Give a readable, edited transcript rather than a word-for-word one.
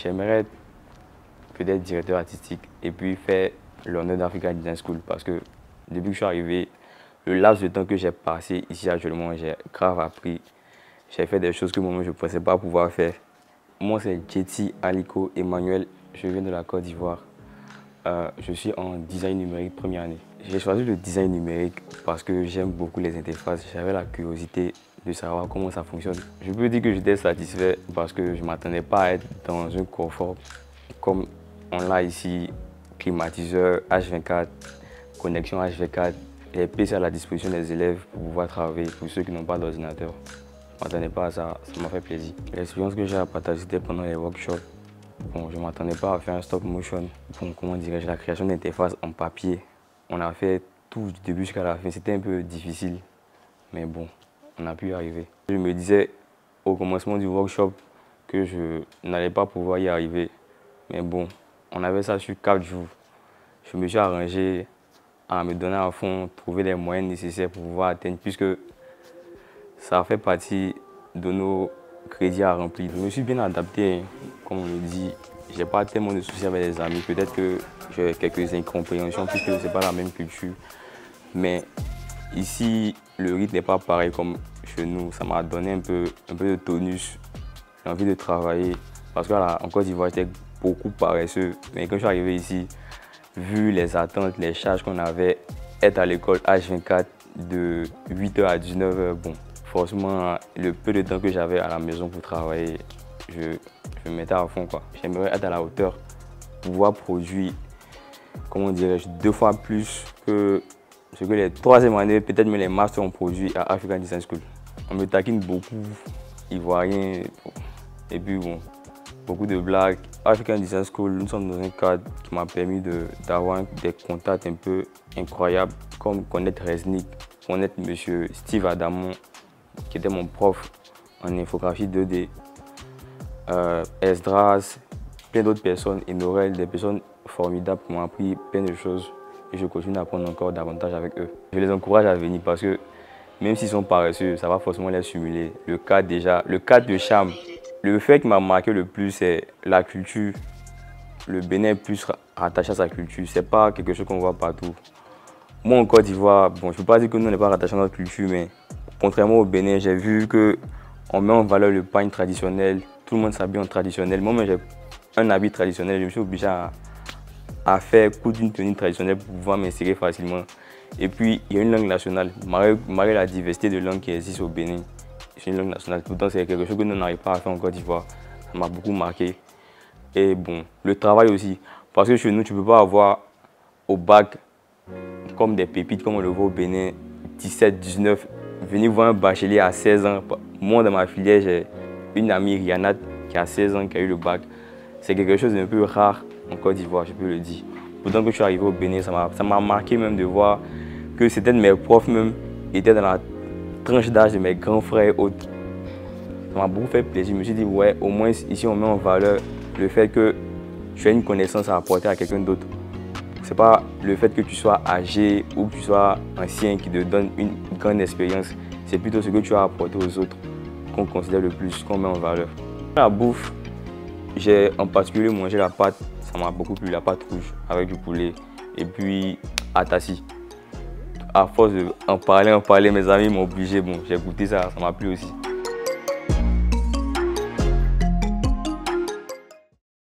J'aimerais peut-être directeur artistique et puis faire l'honneur d'Africa Design School parce que depuis que je suis arrivé, le laps de temps que j'ai passé ici actuellement, j'ai grave appris. J'ai fait des choses que moi-même je ne pensais pas pouvoir faire. Moi, c'est Djeti Aliko Emmanuel, je viens de la Côte d'Ivoire. Je suis en design numérique première année. J'ai choisi le design numérique parce que j'aime beaucoup les interfaces. J'avais la curiosité de savoir comment ça fonctionne. Je peux dire que j'étais satisfait parce que je ne m'attendais pas à être dans un confort comme on l'a ici, climatiseur H24, connexion H24, les PC à la disposition des élèves pour pouvoir travailler pour ceux qui n'ont pas d'ordinateur. Je ne m'attendais pas à ça, ça m'a fait plaisir. L'expérience que j'ai à partager c'était pendant les workshops. Bon, je ne m'attendais pas à faire un stop motion. Bon, comment dirais-je, la création d'interfaces en papier. On a fait tout du début jusqu'à la fin. C'était un peu difficile, mais bon, on a pu y arriver. Je me disais au commencement du workshop que je n'allais pas pouvoir y arriver. Mais bon, on avait ça sur 4 jours. Je me suis arrangé à me donner à fond, trouver les moyens nécessaires pour pouvoir atteindre, puisque ça fait partie de nos crédits à remplir. Je me suis bien adapté, comme on le dit. Je n'ai pas tellement de soucis avec les amis. Peut-être que j'ai quelques incompréhensions puisque ce n'est pas la même culture. Mais ici, le rythme n'est pas pareil comme chez nous. Ça m'a donné un peu de tonus. J'ai envie de travailler. Parce qu'en Côte d'Ivoire, j'étais beaucoup paresseux. Mais quand je suis arrivé ici, vu les attentes, les charges qu'on avait, être à l'école H24 de 8h à 19h, bon, forcément, le peu de temps que j'avais à la maison pour travailler, je me mettais à fond, quoi. J'aimerais être à la hauteur, pouvoir produire, comment dirais-je, 2 fois plus que ce que les 3e années, peut-être même les masters ont produit à African Design School. On me taquine beaucoup, ivoirien, et puis bon, beaucoup de blagues. African Design School, nous sommes dans un cadre qui m'a permis d'avoir des contacts un peu incroyables, comme connaître Resnick, connaître M. Steve Adamon, qui était mon prof en infographie 2D, Esdras, plein d'autres personnes, et Norel, des personnes formidables qui m'ont appris plein de choses et je continue d'apprendre encore davantage avec eux. Je les encourage à venir parce que même s'ils sont paresseux, ça va forcément les stimuler. Le cadre de charme. Le fait qui m'a marqué le plus, c'est la culture. Le Bénin est plus rattaché à sa culture. Ce n'est pas quelque chose qu'on voit partout. Moi, en Côte d'Ivoire, bon, je ne peux pas dire que nous, on n'est pas rattaché à notre culture, mais contrairement au Bénin, j'ai vu qu'on met en valeur le pagne traditionnel. Tout le monde s'habille en traditionnel. Moi, j'ai un habit traditionnel. Je me suis obligé à faire coudre une tenue traditionnelle pour pouvoir m'insérer facilement. Et puis, il y a une langue nationale. Malgré la diversité de langues qui existe au Bénin, c'est une langue nationale. Pourtant, c'est quelque chose que nous n'arrivons pas à faire en Côte d'Ivoire. Ça m'a beaucoup marqué. Et bon, le travail aussi. Parce que chez nous, tu ne peux pas avoir au bac comme des pépites, comme on le voit au Bénin, 17, 19, venir voir un bachelier à 16 ans. Moi, dans ma filière, j'ai une amie, Rihanna, qui a 16 ans, qui a eu le bac. C'est quelque chose d'un peu rare en Côte d'Ivoire, je peux le dire. Pourtant que je suis arrivé au Bénin, ça m'a marqué même de voir que certains de mes profs même étaient dans la tranche d'âge de mes grands frères et autres. Ça m'a beaucoup fait plaisir. Je me suis dit, ouais, au moins ici on met en valeur le fait que tu as une connaissance à apporter à quelqu'un d'autre. Ce n'est pas le fait que tu sois âgé ou que tu sois ancien qui te donne une grande expérience. C'est plutôt ce que tu as apporté aux autres qu'on considère le plus, qu'on met en valeur. La bouffe, j'ai en particulier mangé la pâte, ça m'a beaucoup plu, la pâte rouge avec du poulet et puis atassi. À force d'en parler, mes amis m'ont obligé, bon, j'ai goûté ça, ça m'a plu aussi.